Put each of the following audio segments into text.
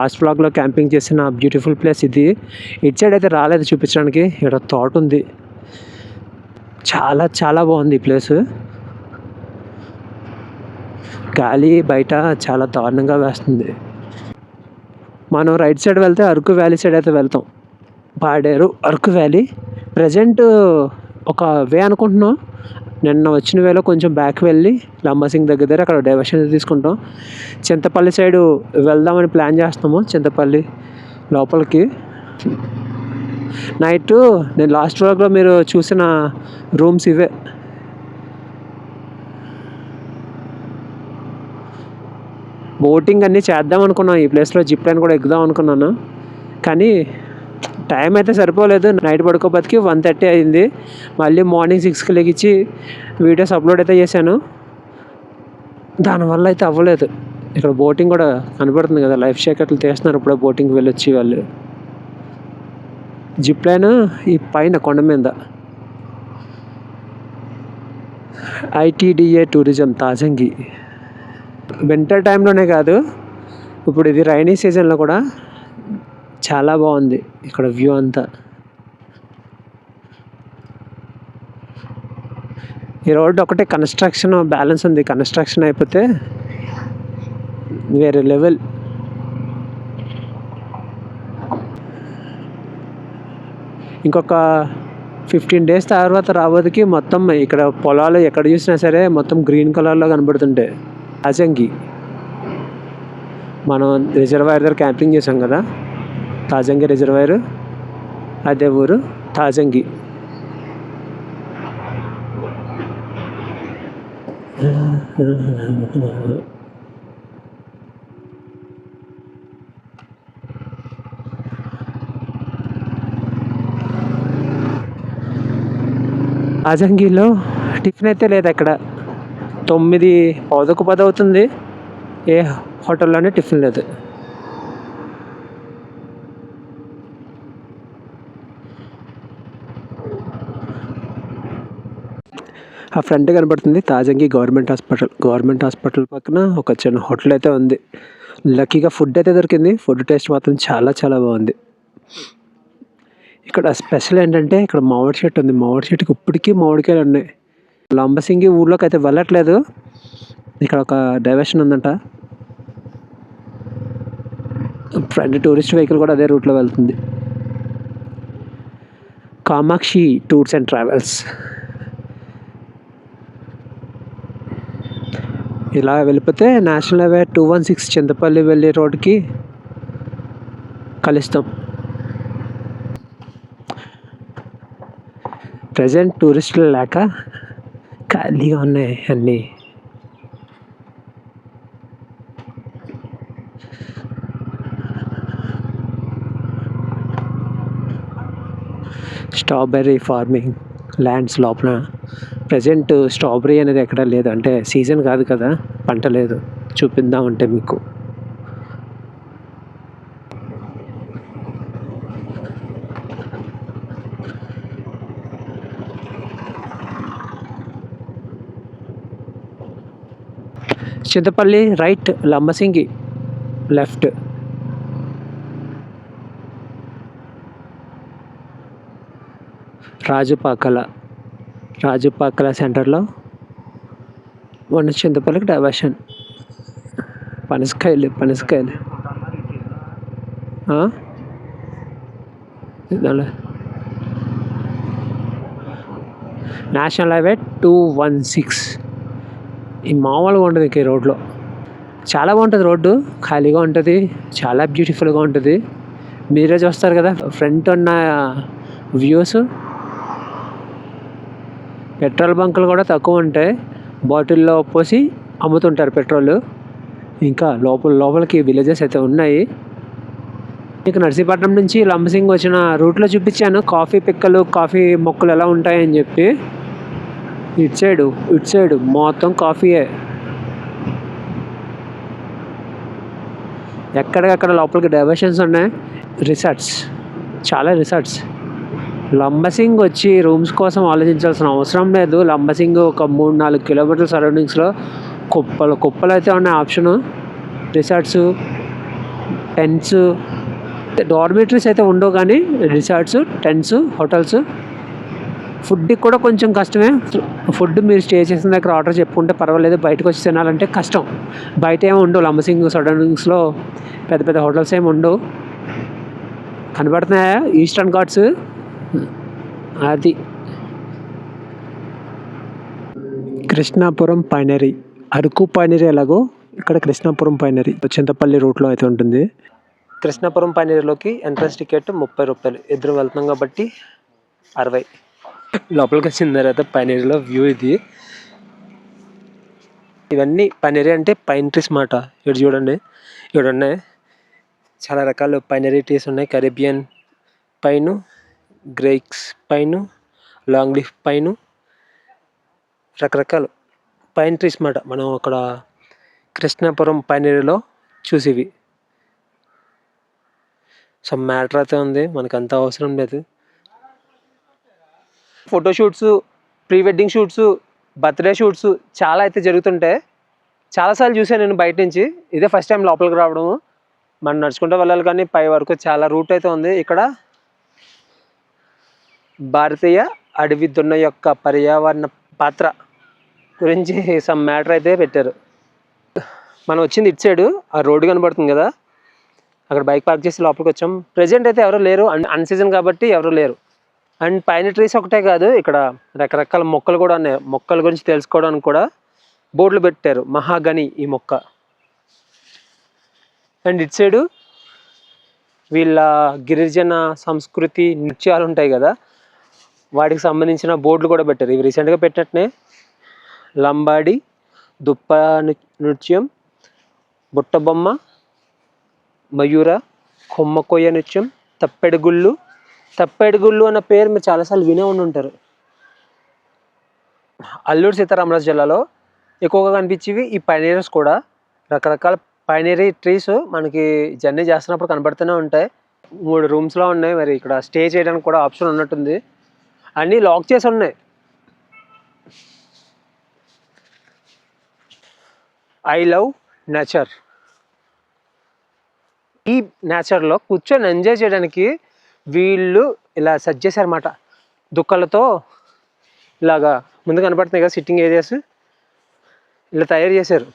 Last వ్లాగ్లో camping చేసిన beautiful place ఇది. ఇటు సైడ్ అయితే రాలేదు చూపించడానికి. ఇక్కడ తోట ఉంది, చాలా చాలా బాగుంది ఈ ప్లేస్. గాలి బయట చాలా దారుణంగా వేస్తుంది. మనం రైట్ సైడ్ వెళ్తే అరకు వ్యాలీ సైడ్ అయితే వెళ్తాం. పాడేరు అరకు వ్యాలీ ప్రజెంట్ ఒక వే అనుకుంటున్నాం. నిన్న వచ్చిన వేలో కొంచెం బ్యాక్ వెళ్ళి లంబసింగ్ దగ్గర అక్కడ డైవర్షన్ తీసుకుంటాం. చింతపల్లి సైడు వెళ్దామని ప్లాన్ చేస్తున్నాము. చింతపల్లి లోపలికి నైట్ నేను లాస్ట్ వ్లాగ్లో మీరు చూసిన రూమ్స్ ఇవే. బోటింగ్ అన్నీ చేద్దాం అనుకున్నాను. ఈ ప్లేస్లో జిప్ లైన్ కూడా ఎక్కుదాం అనుకున్నాను, కానీ టైం అయితే సరిపోలేదు. నైట్ పడుకోబతికి 1:30 అయింది. మళ్ళీ మార్నింగ్ 6కి లెగిచ్చి వీడియోస్ అప్లోడ్ అయితే చేశాను. దానివల్ల అయితే అవ్వలేదు. ఇక్కడ బోటింగ్ కూడా కనబడుతుంది కదా, లైఫ్ జాకెట్లు తీస్తున్నారు ఇప్పుడే బోటింగ్కి వెళ్ళొచ్చి వాళ్ళు. జిప్ లైన్ ఈ పైన కొండ మీద. ITDA tourism Tajangi. వింటర్ టైంలోనే కాదు, ఇప్పుడు ఇది రైనీ సీజన్లో కూడా చాలా బాగుంది ఇక్కడ వ్యూ అంతా. ఈ రోడ్డు ఒకటే కన్స్ట్రక్షన్ బ్యాలెన్స్ ఉంది. కన్స్ట్రక్షన్ అయిపోతే వేరే లెవెల్. ఇంకొక 15 days తర్వాత రాబోతుకి మొత్తం ఇక్కడ పొలాలు ఎక్కడ చూసినా సరే మొత్తం గ్రీన్ కలర్లో కనబడుతుంటాయి. తాజంగి మనం రిజర్వాయర్ దగ్గర క్యాంపింగ్ చేసాం కదా, తాజంగి రిజర్వాయర్, అదే ఊరు తాజంగి. తాజంగిలో టిఫిన్ అయితే లేదు అక్కడ. 9:10 అవుతుంది, ఏ హోటల్లోనే టిఫిన్ లేదు. ఆ ఫ్రంట్ కనబడుతుంది Tajangi government hospital. Government hospital పక్కన ఒక చిన్న హోటల్ అయితే ఉంది. లక్కీగా ఫుడ్ అయితే దొరికింది. ఫుడ్ టేస్ట్ మాత్రం చాలా చాలా బాగుంది. ఇక్కడ స్పెషల్ ఏంటంటే ఇక్కడ మామిడి చెట్టు ఉంది. మామిడి చెట్టుకి ఇప్పటికీ మామిడికాయలు ఉన్నాయి. లంబసింగి ఊర్లోకి అయితే వెళ్ళట్లేదు. ఇక్కడ ఒక డైవర్షన్ ఉందంట. ఫ్రంట్ టూరిస్ట్ వెహికల్ కూడా అదే రూట్లో వెళ్తుంది. Kamakshi tours and travels. ఇలా వెళ్ళిపోతే నేషనల్ హైవే 216 చింతపల్లి వెళ్ళే రోడ్కి కలుస్తాం. ప్రజెంట్ టూరిస్టులు లేక ఖాళీగా ఉన్నాయి అన్నీ. స్ట్రాబెర్రీ ఫార్మింగ్ ల్యాండ్స్ లోపల. ప్రజెంట్ స్ట్రాబెర్రీ అనేది ఎక్కడా లేదు, అంటే సీజన్ కాదు కదా, పంట లేదు. చూపిద్దామంటే మీకు చింతపల్లి రైట్, లంబసింగి లెఫ్ట్. రాజుపాకల సెంటర్లో మన చింతపల్లికి డైవర్షన్. పనసకాయలు నేషనల్ హైవే 216. ఈ మామూలుగా ఉంటుంది ఈ రోడ్లో. చాలా బాగుంటుంది రోడ్డు, ఖాళీగా ఉంటుంది, చాలా బ్యూటిఫుల్గా ఉంటుంది. మీరే చూస్తారు కదా ఫ్రంట్ ఉన్న వ్యూస్. పెట్రోల్ బంకులు కూడా తక్కువ ఉంటాయి, బాటిల్లో పోసి అమ్ముతుంటారు పెట్రోల్. ఇంకా లోపలికి విలేజెస్ అయితే ఉన్నాయి. మీకు నర్సీపట్నం నుంచి లంబసింగ్ వచ్చిన రూట్లో చూపించాను కాఫీ పిక్కలు, కాఫీ మొక్కలు ఎలా ఉంటాయని చెప్పి. ఇటు సైడు మొత్తం కాఫీయే. ఎక్కడికక్కడ లోపలికి డైవర్షన్స్ ఉన్నాయి. రిసార్ట్స్, చాలా రిసార్ట్స్. లంబసింగ్ వచ్చి రూమ్స్ కోసం ఆలోచించాల్సిన అవసరం లేదు. లంబసింగ్ ఒక 3-4 కిలోమీటర్ల సరౌండింగ్స్లో కుప్పలు అయితే ఉన్నాయి ఆప్షను. రిసార్ట్స్ టెంట్స్, డార్మిటరీస్ అయితే ఉండవు కానీ రిసార్ట్స్, టెంట్స్, హోటల్స్. ఫుడ్కి కూడా కొంచెం కష్టమే. ఫుడ్ మీరు స్టే చేసిన దగ్గర ఆర్డర్ చెప్పుకుంటే పర్వాలేదు, బయటకు వచ్చి తినాలంటే కష్టం. బయట ఏమి ఉండవు, లంబసింగ్ సరౌండింగ్స్లో పెద్ద పెద్ద హోటల్స్ ఏమి ఉండవు. కనబడుతున్నాయా ఈస్టర్న్ ఘాట్స్? అది కృష్ణాపురం పైనరీ. అరకు పైనరీ ఎలాగో ఇక్కడ కృష్ణాపురం పైనరీ చింతపల్లి రూట్లో అయితే ఉంటుంది. కృష్ణాపురం పైనరీలోకి ఎంట్రన్స్ టికెట్ 30 రూపాయలు. ఇద్దరు వెళ్తున్నాం కాబట్టి 60. లోపలికి వచ్చిన తర్వాత పైనరీలో వ్యూ ఇది. ఇవన్నీ పైనరీ అంటే పైన్ ట్రీస్ మాట. ఇక్కడ చూడండి, ఇక్కడ ఉన్నాయి చాలా రకాల పైనరీ ట్రీస్ ఉన్నాయి. కరేబియన్ పైను, గ్రేక్స్ పైను, లాంగ్ లీఫ్ పైను, రకరకాల పైన్ ట్రీస్ మాట. మనం అక్కడ కృష్ణాపురం పైనరీలో చూసివి. సో మ్యాటర్ అయితే ఉంది, మనకు అంత అవసరం లేదు. Photoshoots, pre wedding shoots, birthday shoots చాలా అయితే జరుగుతుంటాయి. చాలాసార్లు చూసాను నేను బయట నుంచి. ఇదే ఫస్ట్ టైం లోపలికి రావడము. మనం నడుచుకుంటూ వెళ్ళాలి కానీ పై వరకు చాలా రూట్ అయితే ఉంది. ఇక్కడ భారతీయ అడవి దున్న యొక్క పర్యావరణ పాత్ర గురించి సమ్ మ్యాటర్ అయితే పెట్టారు. మనం వచ్చింది ఇటు సైడు, ఆ రోడ్డు కనబడుతుంది కదా, అక్కడ బైక్ పార్క్ చేసి లోపలికి వచ్చాం. ప్రెజెంట్ అయితే ఎవరు లేరు, అన్ సీజన్ కాబట్టి ఎవరు లేరు. అండ్ పైన ట్రీస్ ఒకటే కాదు, ఇక్కడ రకరకాల మొక్కలు కూడా ఉన్నాయి. మొక్కల గురించి తెలుసుకోవడానికి కూడా బోర్డులు పెట్టారు. మహాగని ఈ మొక్క. అండ్ ఇటు సైడు వీళ్ళ గిరిజన సంస్కృతి నృత్యాలు ఉంటాయి కదా, వాటికి సంబంధించిన బోర్డులు కూడా పెట్టారు. ఇవి రీసెంట్గా పెట్టినట్టునే లంబాడి, దుప్ప నృత్యం, బుట్టబొమ్మ, మయూర, కొమ్మకొయ్య నృత్యం, తప్పెడుగుళ్ళు. తప్పెడుగుళ్ళు అన్న పేరు మీరు చాలాసార్లు వినే ఉండి ఉంటారు. అల్లూరు సీతారామరాజు జిల్లాలో ఎక్కువగా కనిపించేవి ఈ పైనరీస్ కూడా. రకరకాల పైనరీ ట్రీస్ మనకి జర్నీ చేస్తున్నప్పుడు కనబడుతూనే ఉంటాయి. 3 రూమ్స్లో ఉన్నాయి. మరి ఇక్కడ స్టే చేయడానికి కూడా ఆప్షన్ ఉన్నట్టుంది. అన్నీ లాక్ చేసి ఉన్నాయి. I love nature. ఈ నేచర్లో కూర్చొని ఎంజాయ్ చేయడానికి వీళ్ళు ఇలా సెట్ చేశారన్నమాట. దుక్కలతో ఇలాగా ముందు కనపడుతున్నాయి కదా సిట్టింగ్ ఏరియాస్, ఇలా తయారు చేశారు.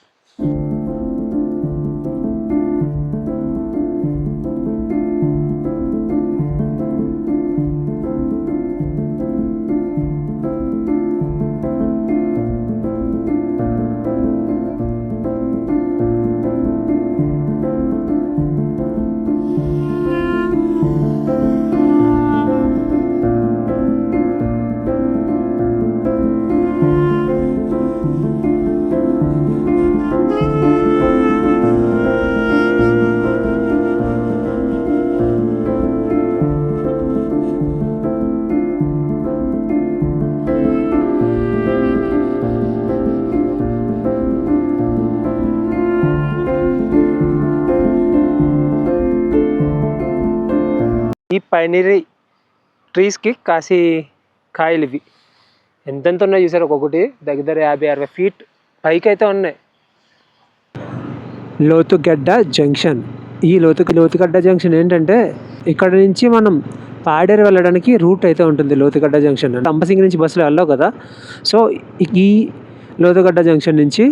ఈ పైనరీ ట్రీస్కి కాసి కాయలు ఇవి ఎంతెంత ఉన్నాయి చూసారు. ఒక్కొక్కటి దగ్గర 50-60 ఫీట్ పైకి అయితే ఉన్నాయి. లోతుగడ్డ జంక్షన్. ఈ లోతుగడ్డ జంక్షన్ ఏంటంటే ఇక్కడ నుంచి మనం పాడేరు వెళ్ళడానికి రూట్ అయితే ఉంటుంది. లోతుగడ్డ జంక్షన్ లంబసింగి నుంచి బస్సులో వెళ్ళావు కదా, సో ఈ లోతుగడ్డ జంక్షన్ నుంచి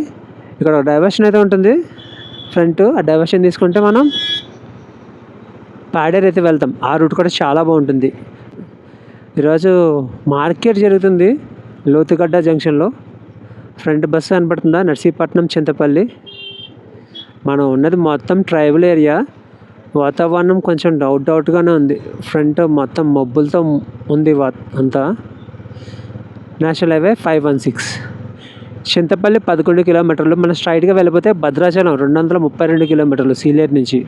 ఇక్కడ డైవర్షన్ అయితే ఉంటుంది ఫ్రంట్. ఆ డైవర్షన్ తీసుకుంటే మనం పాడేరు అయితే వెళ్తాం. ఆ రూట్ కూడా చాలా బాగుంటుంది. ఈరోజు మార్కెట్ జరుగుతుంది లోతుగడ్డ జంక్షన్లో. ఫ్రంట్ బస్సు కనపడుతుందా, నర్సీపట్నం చింతపల్లి. మనం ఉన్నది మొత్తం ట్రైబల్ ఏరియా. వాతావరణం కొంచెం డౌట్గానే ఉంది. ఫ్రంట్ మొత్తం మబ్బులతో ఉంది అంతా. National highway 516. చింతపల్లి 11 కిలోమీటర్లు. మనం స్ట్రైట్గా వెళ్ళిపోతే భద్రాచలం 232 కిలోమీటర్లు సీలేరు నుంచి.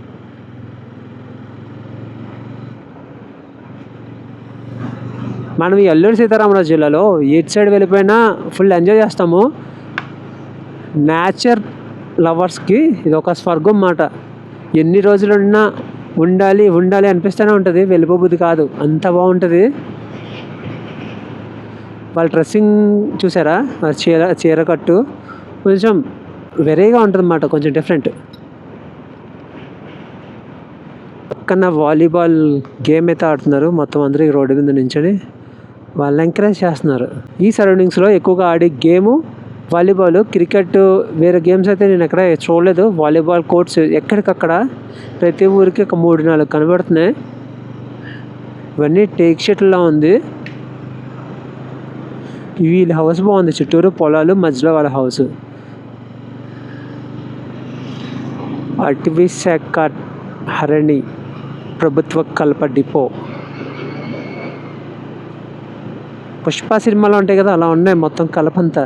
మనం ఈ అల్లూరు సీతారామరాజు జిల్లాలో ఎయిట్ సైడ్ వెళ్ళిపోయినా ఫుల్ ఎంజాయ్ చేస్తాము. నేచర్ లవర్స్కి ఇది ఒక స్వర్గం మాట. ఎన్ని రోజులున్నా ఉండాలి అనిపిస్తూనే ఉంటుంది, వెళ్ళిపోబుద్ది కాదు, అంత బాగుంటుంది. వాళ్ళ డ్రెస్సింగ్ చూసారా, చీర కట్టు కొంచెం వెరైగా ఉంటుంది అన్నమాట, కొంచెం డిఫరెంట్. పక్కన వాలీబాల్ గేమ్ అయితే ఆడుతున్నారు. మొత్తం అందరూ ఈ రోడ్డు మీద నించొని వాళ్ళని ఎంకరేజ్ చేస్తున్నారు. ఈ సరౌండింగ్స్లో ఎక్కువగా ఆడే గేము వాలీబాల్. క్రికెట్ వేరే గేమ్స్ అయితే నేను ఎక్కడ చూడలేదు. వాలీబాల్ కోర్ట్స్ ఎక్కడికక్కడ ప్రతి ఊరికి ఒక 3-4 కనబడుతున్నాయి. ఇవన్నీ టేక్ షెట్లా ఉంది. వీళ్ళ హౌస్ బాగుంది, చుట్టూరు పొలాలు, మధ్యలో వాళ్ళ హౌస్. అటవీ శాఖ హరణి ప్రభుత్వ కల్ప డిపో. పుష్ప సినిమాలో ఉంటాయి కదా, అలా ఉన్నాయి మొత్తం కలపంతా.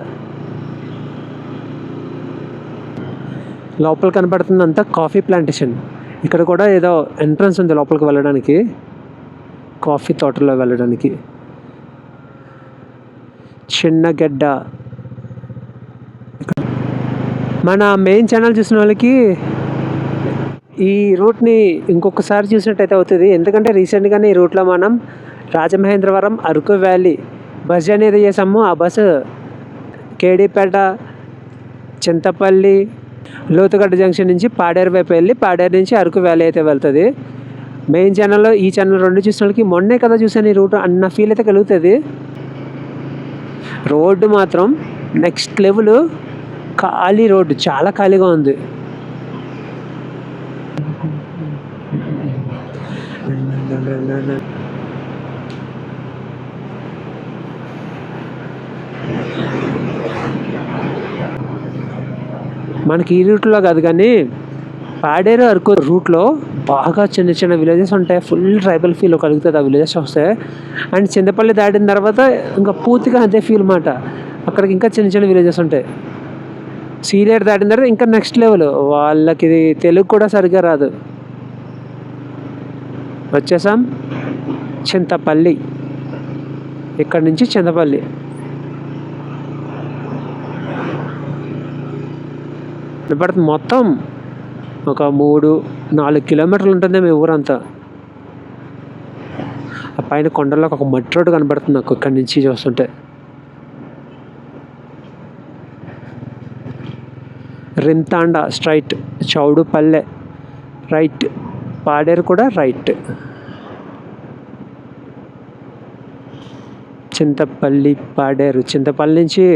లోపల కనబడుతుందంతా కాఫీ ప్లాంటేషన్. ఇక్కడ కూడా ఏదో ఎంట్రన్స్ ఉంది లోపలికి వెళ్ళడానికి, కాఫీ తోటలో వెళ్ళడానికి. చిన్నగడ్డ. మన మెయిన్ ఛానల్ చూసిన వాళ్ళకి ఈ రూట్ని ఇంకొకసారి చూసినట్టయితే అవుతుంది. ఎందుకంటే రీసెంట్గానే ఈ రూట్లో మనం Rajamahendravaram Araku valley bus journey ఏదో చేసాము. ఆ బస్సు కేడీపేట, చింతపల్లి, లోతుగడ్డ జంక్షన్ నుంచి పాడేరు వైపు వెళ్ళి పాడేరు నుంచి అరకు వ్యాలీ అయితే వెళ్తుంది. మెయిన్ ఛానల్లో ఈ ఛానల్ 2 చూసిన వాళ్ళకి మొన్నే కదా చూసాను ఈ రూట్ అన్న ఫీల్ అయితే కలుగుతుంది. రోడ్డు మాత్రం నెక్స్ట్ లెవెల్. ఖాళీ రోడ్డు, చాలా ఖాళీగా ఉంది. మనకి ఈ రూట్లో కాదు కానీ పాడేరు అరకు రూట్లో బాగా చిన్న చిన్న విలేజెస్ ఉంటాయి. ఫుల్ ట్రైబల్ ఫీల్ కలుగుతుంది ఆ విలేజెస్ వస్తే. అండ్ చింతపల్లి దాటిన తర్వాత ఇంకా పూర్తిగా అదే ఫీల్ మాట. అక్కడికి ఇంకా చిన్న చిన్న విలేజెస్ ఉంటాయి. సీలేరు దాటిన తర్వాత ఇంకా నెక్స్ట్ లెవెల్. వాళ్ళకి తెలుగు కూడా సరిగ్గా రాదు. వచ్చేసాం చింతపల్లి. ఇక్కడ నుంచి చింతపల్లి పడుతుంది. మొత్తం ఒక 3-4 కిలోమీటర్లు ఉంటుంది మీ ఊరంతా. ఆ పైన కొండల్లో ఒక మట్టి రోడ్డు కనబడుతుంది నాకు ఇక్కడి నుంచి చూస్తుంటే. రింతాండ స్ట్రైట్, చౌడుపల్లె రైట్, పాడేరు కూడా రైట్. చింతపల్లి పాడేరు. చింతపల్లి నుంచి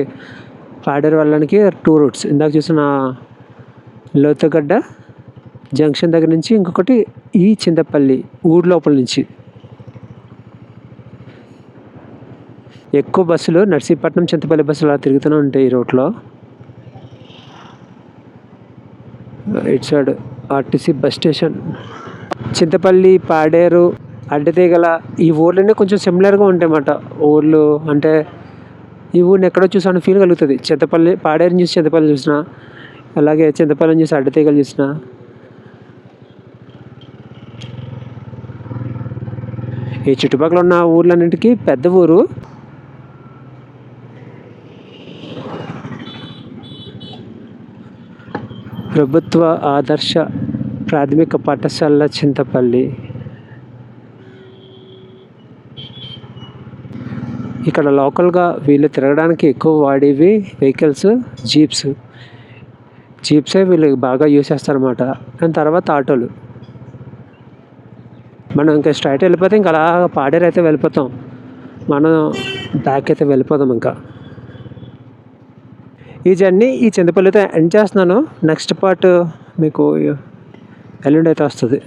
పాడేరు వెళ్ళడానికి 2 రూట్స్. ఇందాక చూసిన లోతుగడ్డ జంక్షన్ దగ్గర నుంచి, ఇంకొకటి ఈ చింతపల్లి ఊరు లోపల నుంచి. ఎక్కువ బస్సులు నర్సీపట్నం చింతపల్లి బస్సులు అలా తిరుగుతూనే ఉంటాయి ఈ రూట్లో. ఇటు side RTC bus station. Chintapalli, Paderu, Addateegala ఈ ఊర్లన్నీ కొంచెం సిమిలర్గా ఉంటాయి అన్నమాట. ఊర్లు అంటే ఈ ఊరిని ఎక్కడో చూసాను ఫీల్ కలుగుతుంది. చింతపల్లి, పాడేరుని చూసి చింతపల్లి చూసిన, అలాగే చింతపల్లిని చూసి అడ్డతీగలు చూసిన. ఈ చుట్టుపక్కల ఉన్న ఊర్లన్నింటికి పెద్ద ఊరు. ప్రభుత్వ ఆదర్శ ప్రాథమిక పాఠశాల చింతపల్లి. ఇక్కడ లోకల్గా వీళ్ళు తిరగడానికి ఎక్కువ వాడేవి వెహికల్స్ జీప్సే వీళ్ళు బాగా యూస్ చేస్తారన్నమాట. దాని తర్వాత ఆటోలు. మనం ఇంకా స్ట్రైట్ వెళ్ళిపోతే ఇంకా అలా పాడేరు అయితే వెళ్ళిపోతాం. మనం బ్యాక్ అయితే వెళ్ళిపోతాం. ఇంకా ఈ జర్నీ ఈ చింతపల్లితో ఎండ్ చేస్తున్నాను. నెక్స్ట్ పార్ట్ మీకు ఎల్లుండి అయితే వస్తుంది.